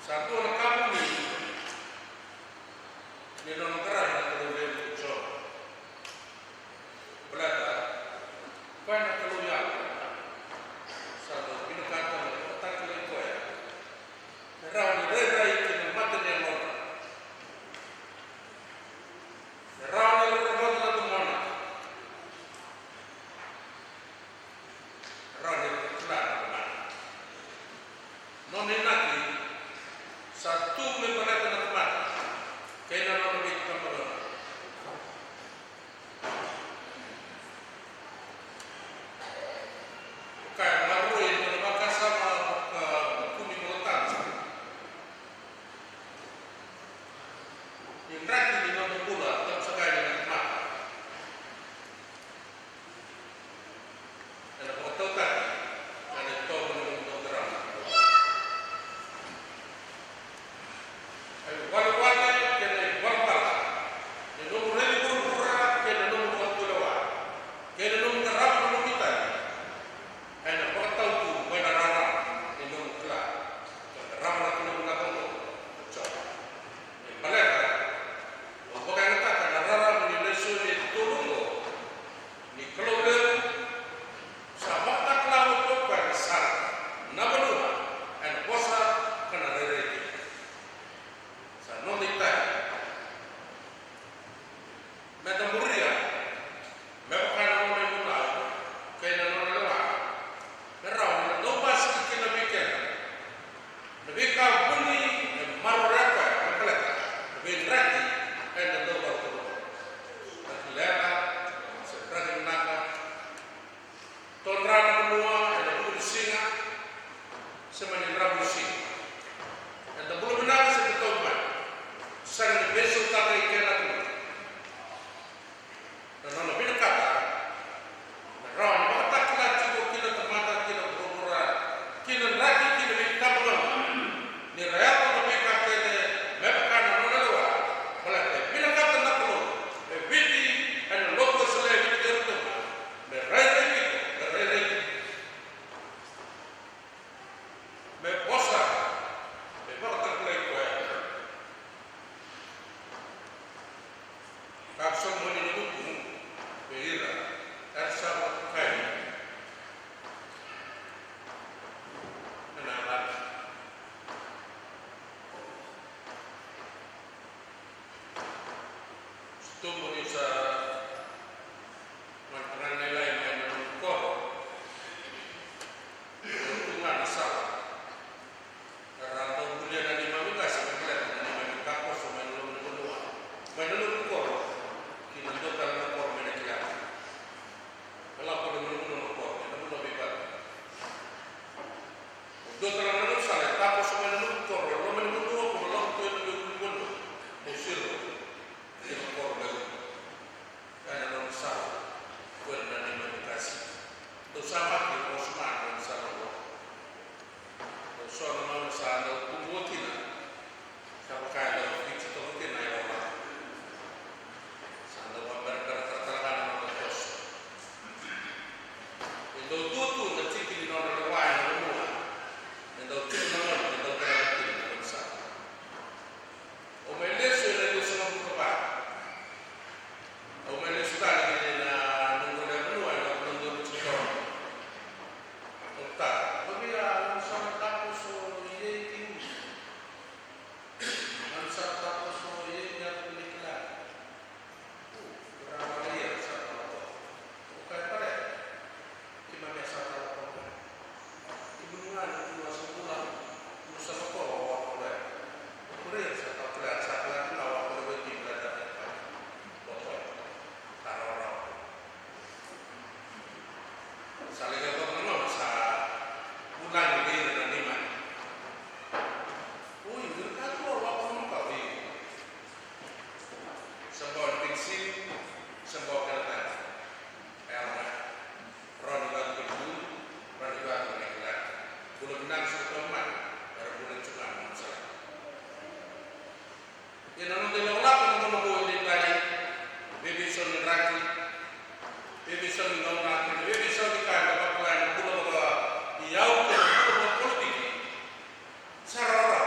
Satu anak kamu ni non keras atau lebih kecil. Belaka, kau nak keluar. Satu ini kata tak kelihatan kau ya. Rawan rai itu mata dia mana. Rawan itu mata tu mana. Rawan itu kelar mana. Non nanti satu memperhatikan tempat. Kena non lebih kamera. Kayak baru ini terbatas sama kuning meletak. Yang terakhir di nomor pula tak sekali dengan tempat. Ada foto kan? Ada tahu menurut terang. Wala-wala kena wala. Yang nomor ini berkurang kena nomor waktu lewat. Kena nomor terang nomor kita. Hanya kau tahu tu mana rara yang nomor kelar. Rara nak nomor belakang tu. Coba. Yang balik kan? Bukan kata kan rara menilai sulit tolong tu. Ni kalau dia sahabat tak lalu tu kan sar. Nama dua. Hanya kuasa kena rere. Non diktai. Meta muria. Mepakana non mengunai. Kena non lewat. Merau non pas kita bikin. Lebih kau bunyi maru rata kelak. Lebih rati. Kena dobar tu. Kelak. Seperti naga. Tonrana semua ada pun singa. Semuanya rabu singa. Ada belum benar seperti itu. Sang besok tak kena tu. Dan lebih dekat. Rawan mata kita cukup kita termata kita berurut. Kita lagi kita minta pulang. Ni rakyat lebih kata ni mereka nak lewa. Malah bila kata nak pulang. Biti ada lokal selain itu tu. Berai itu. Berposa. Berposa kelai kuat. Kakso mo ni buku, behira, ersa kai. Menalar. Tumbuh ni sa mantangan nilai main kor. Tungan salah. Karena tu kuliah dari mana kasih mereka dari kakos main lulu kedua. Main lulu kor. Untuk karena kor menekian. Kalau kau dengar menurut kor, kita pun lebih baik. Untuk karena salah, tak semua menurut kor. Kalau menurut kor, kalau tu yang lebih pun musir, itu kor baru. Karena non salah, kau dan imunisasi. Itu sama di Osman dan salah. Soal nama salah, tunggu tidak. Siapa kaya dalam fiksi tu mungkin naik orang. Indo tutu na chiki ni nona na wai na mua. Indo tutu na nona indo kaya kini na kunsa. O meleso na indo sa mga pa. O meleso tali kini na nungo na mua na nungo na chiko. O ta. Pagkaya ang sa tapos o iye king. Ang sa tapos o iye niya kulikla. Berapa dia sa tapos. O kaya pare. Imam yang satu lakukan, ibnuan dua sebulan, musa kau awak boleh, boleh satu kelas awak boleh belajar apa, betul, taruh. Saling kau kenal masa bulan ini dengan lima. Oh ini kan tu awak pun kau ni, sebuah fiksi, sebuah kereta, elma. Ron juga kedua, ron juga mengikat. Bulan enam setelah baru bulan cuma masalah. Yang nama dia orang pun nama boleh dibalik. Baby son raki, baby son nongak, baby son ikan dapat bulan bulan Yau ke politik. Sarara,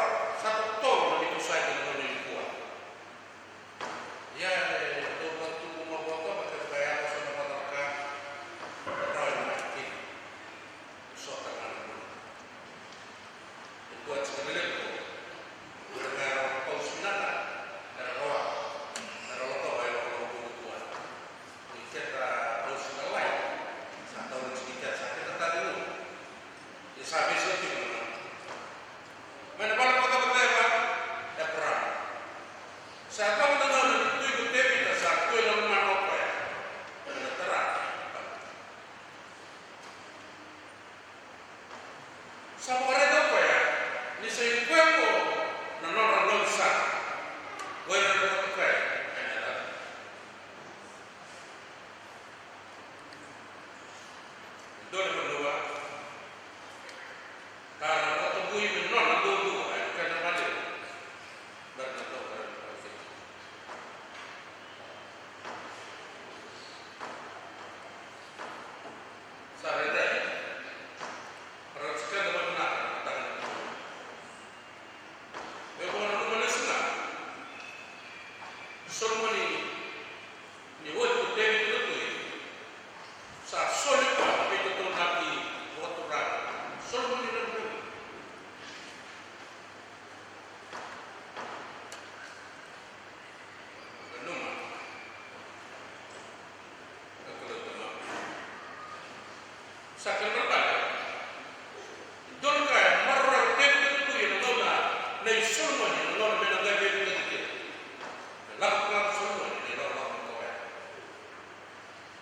solomoni ni wotu dewi tutu sa soli pa pe to naki wotu ra solomoni na tu numa akala tama sa kalba don ka marra dewi tutu ya nona na solomoni nona me na dewi tutu lakukan solomoni ni nona ko ya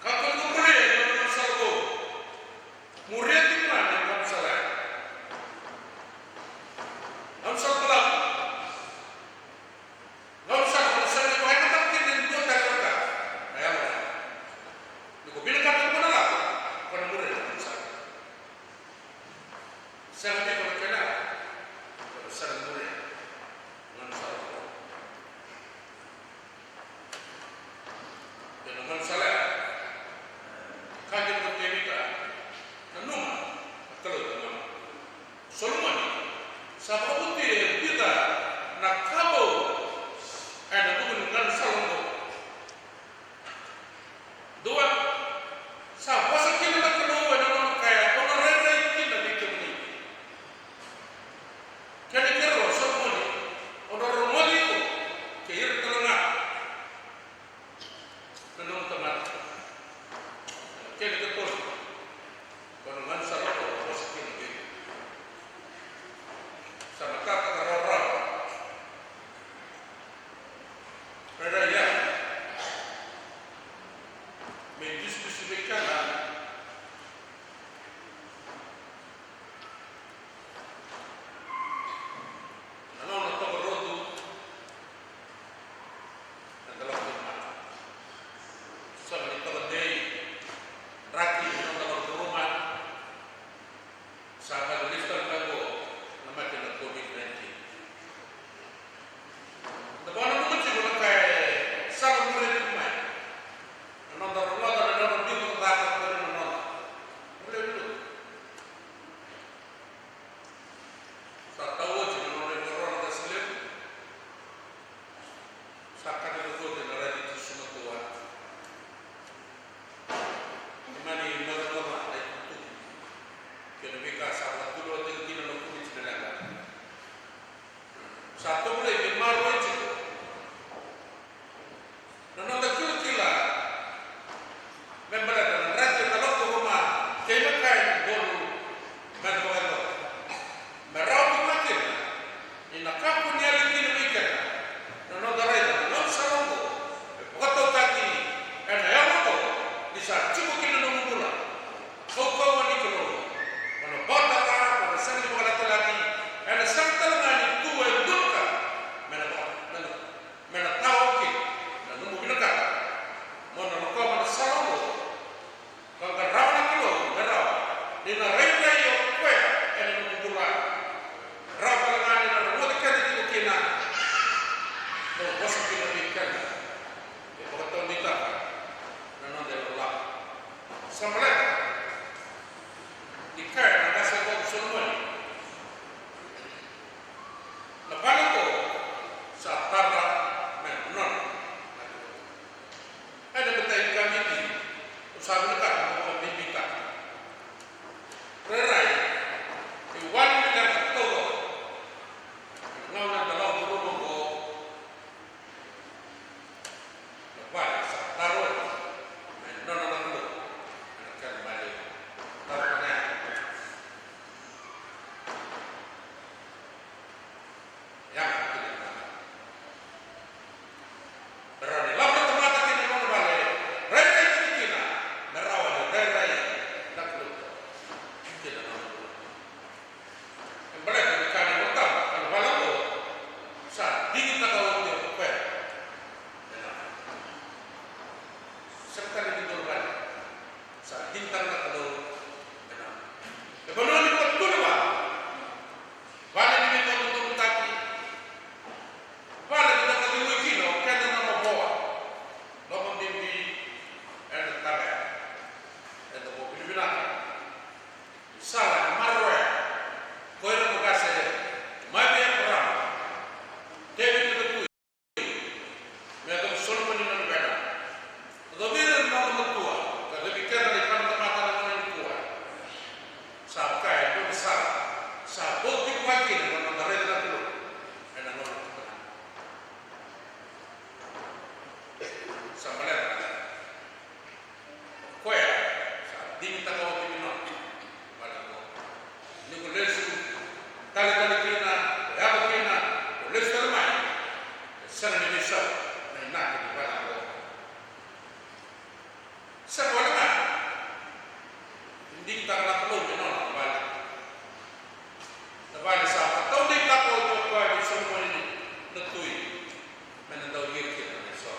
kakak ko re nona sargo muriati mana kam salah am sargo ngam sargo sargo ko ay tak kin do ta ka ayam ni ko bil ka ko na la ko mure am sargo sambalera koya sa dinta ko timino bala ko ni ko lesu kala kina ya ko kina ko lesu kala mai sana ni bisa na ko bala ko sa wala ka hindi ta la ko no bala sa tao di ka ko ko ni so mo ni natui men daw yeke na so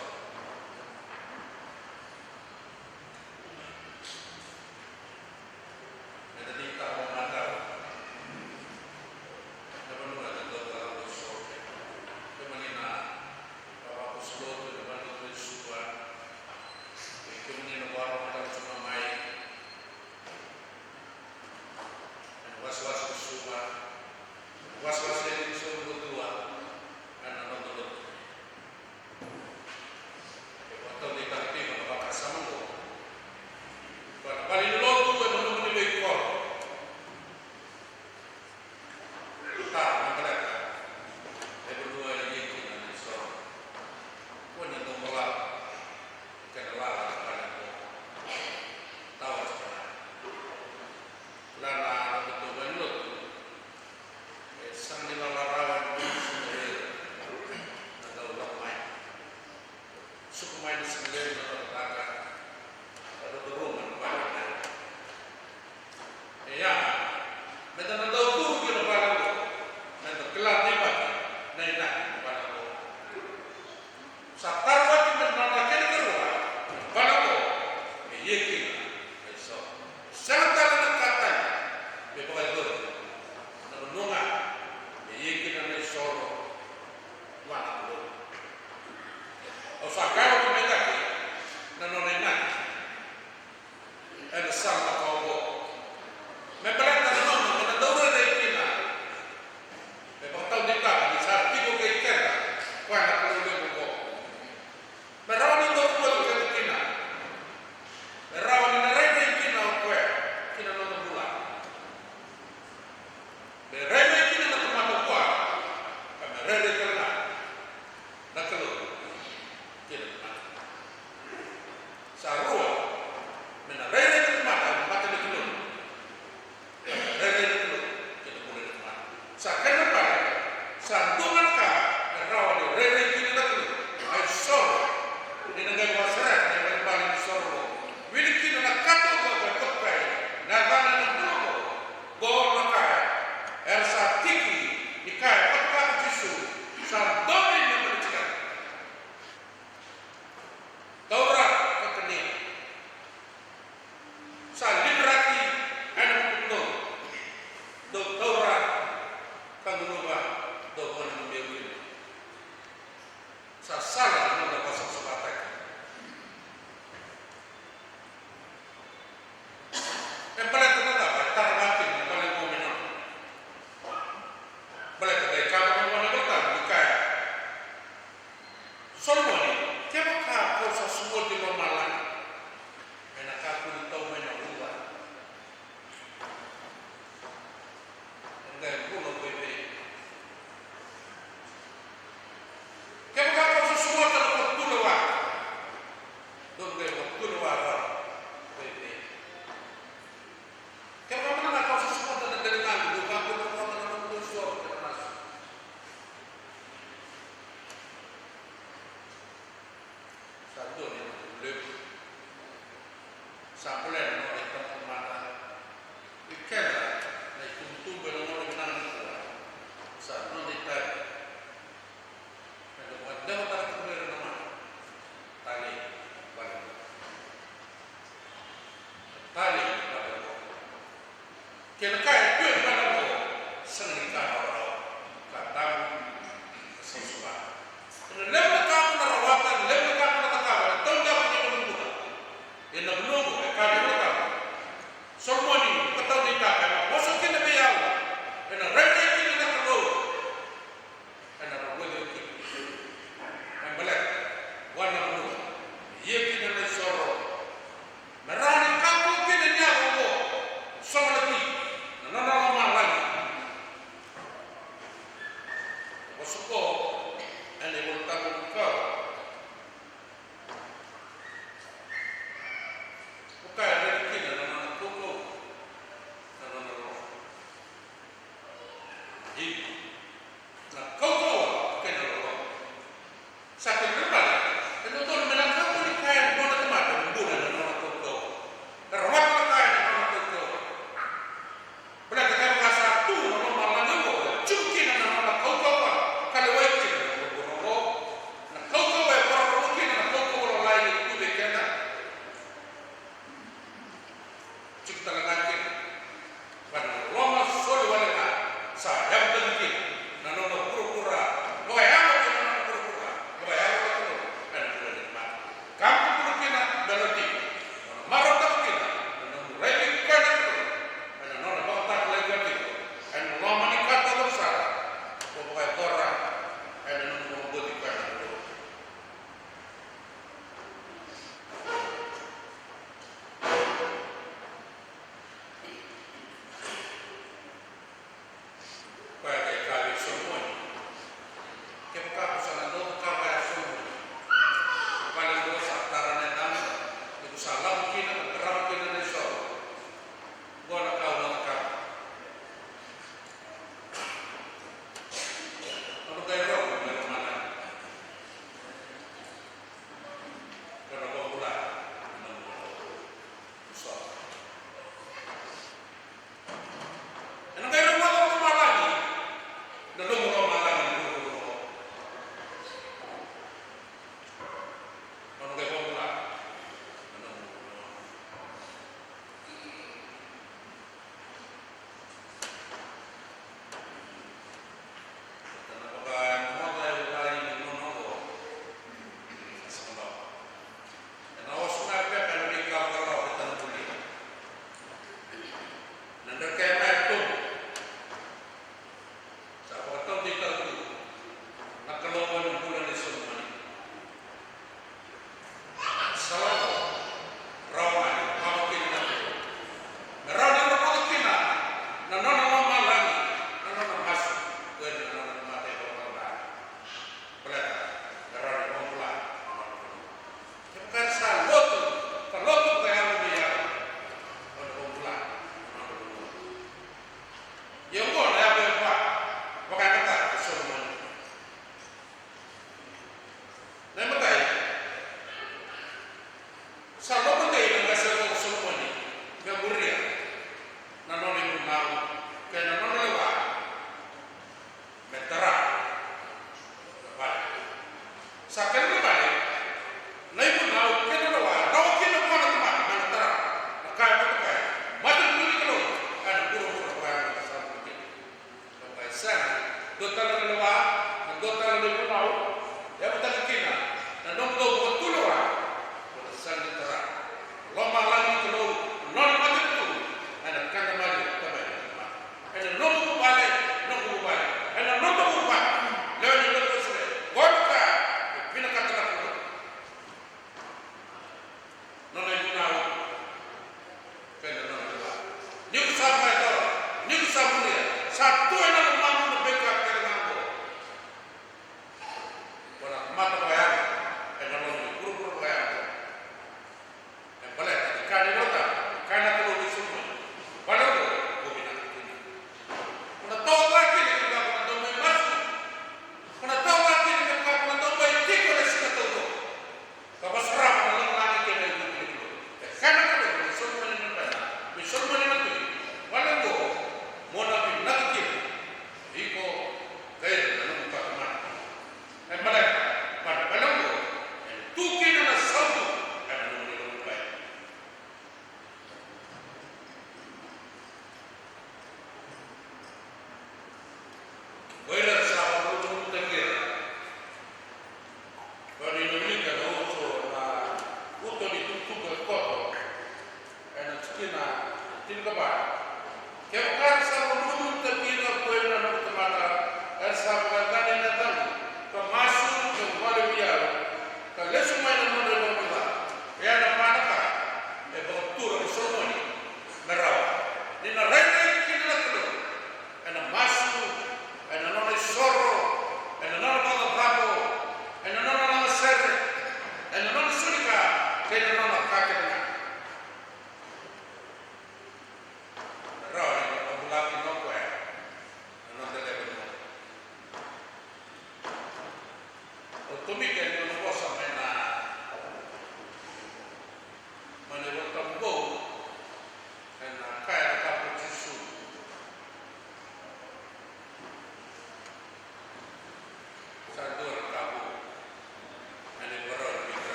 in the blue,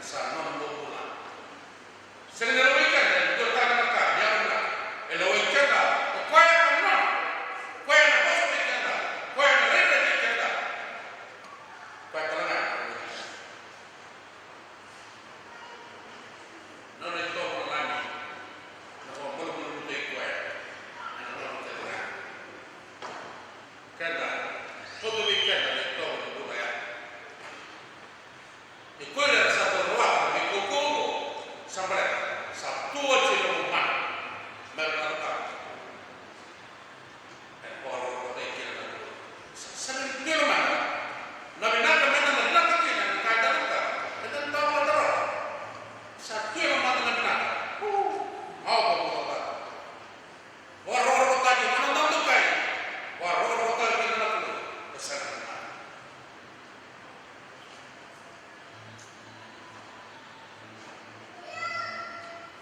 sa non do pula sering na weekend do ta na ka ya na elo weekend da ko ya ka no ko ya na boss weekend da ko ya na rede weekend da ko ya na no ne to ko na ni na ko mo mo de ko ya ana no te na kada todo weekend da to do ya e quello era stato trovato nel Congo sembra sa tua ce lo umano ma era tanto e poi lo vecchio era sa ne dio umano non è nata ma non è nata che non è nata e non stava da sa dio umano non è nata warro tadi mana tahu kai warro tadi kita nak besar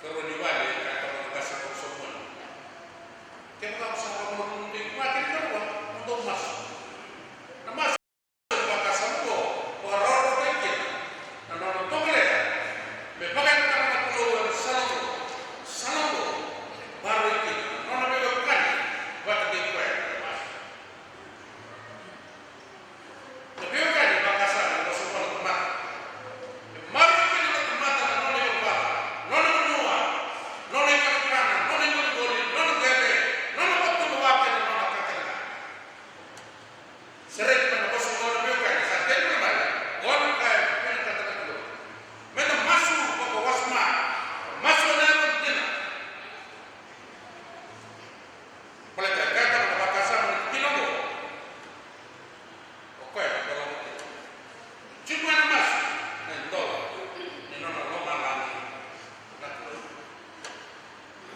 kalau di Bali kata orang bahasa semua kita tak usah ngomong di makin keluar untuk masuk nama bahasa semua warro tadi dan orang tu boleh bepakai kita nak keluar salam baru itu orang belokan buat dia kuat tapi kan di Makassar ada semua tempat mari kita ke tempat dan nolak apa nolak benua nolak kanan nolak gol nolak gede nolak waktu waktu dan nolak kakek sering mana bos gol belokan sampai berapa gol kayak mana kata dulu mana masuk ke wasma masuk dalam dina boleh kata pada Makassar kilogo oke kalau cuma mas nendo ni nono loma lagi nak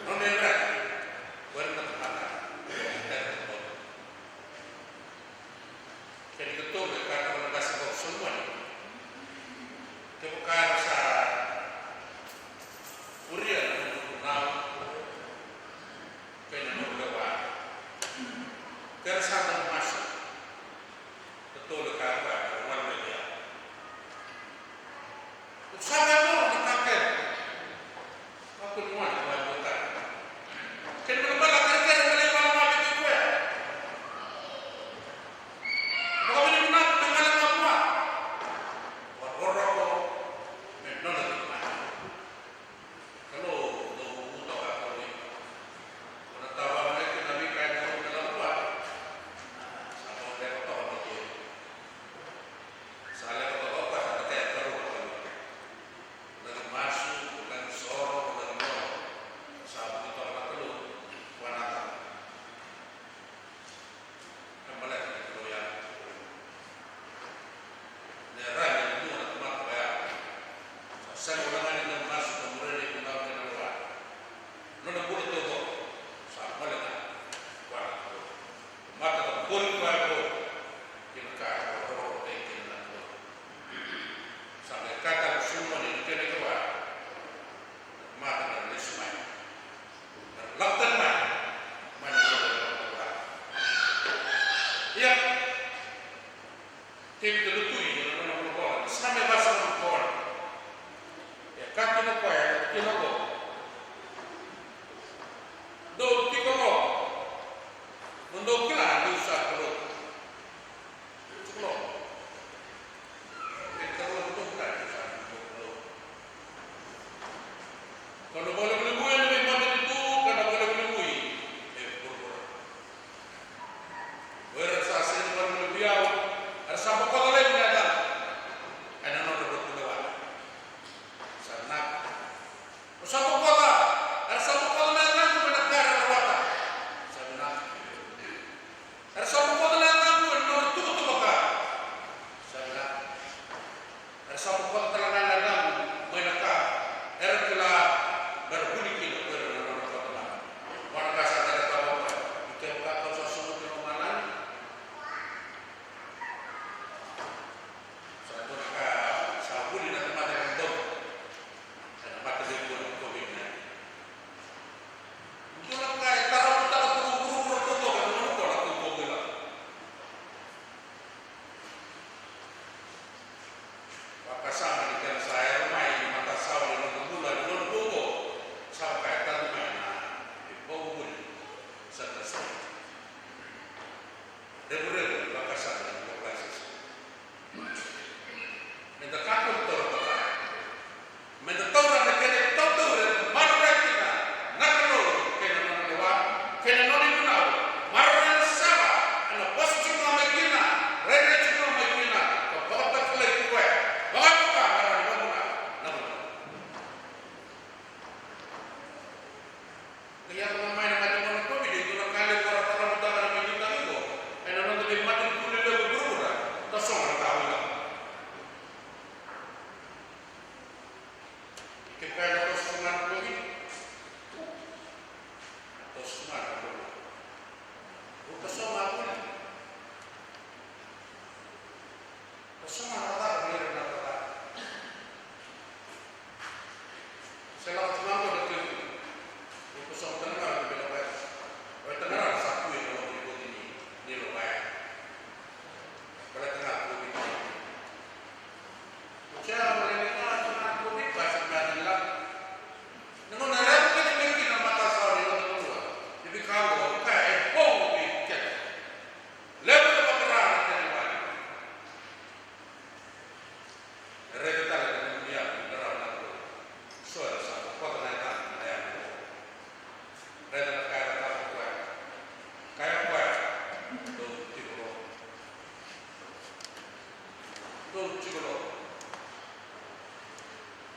nono berat buat tempat jadi betul kata pada bahasa semua kebukaan sa urian nau kena berdebat keresahan masuk betul kata orang media usaha lo dipakai aku nuan kelanjutan kan berbala kerja boleh malam apa itu gue mau boleh menang dengan apa orang non kalau untuk apa ini orang tahu mereka nabi kain dalam buat sama dia tahu betul salah kata apa kata kayak terus dan masuk dan sorong dan mau sahabat itu orang dulu wanita kembali ke yang nerang yang itu orang teman saya saya ulangan yang masuk kemudian di kembali ke luar nona boleh tu sama dengan wanita mata boleh baru kita orang yang sampai kata semua ini kena keluar mata dan lismai dan laktan mana keluar ya tim terlutui yang mana keluar sampai bahasa keluar ya kata nak kaya kita go do tiga go untuk kira diusah terus cukup kalau boleh menemui lebih banyak itu karena boleh menemui berasa sentuhan lebih jauh ada sampai kota lain ada karena nomor berkeluar sana sampai kota ada sampai kota lain lagi negara Eropa sana ada sampai kota lain lagi nomor tujuh bakal sana ada sampai kota lain lagi mereka Erkela berbunyi kilo orang kota mana orang kasar ada tahu apa kita buka kau semua di mana saya buka sabun di tempat yang dong dan tempat yang buat covid ini mungkin kayak taruh guru kan orang tuh bilang maka sama dengan saya rumah ini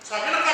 Sabi na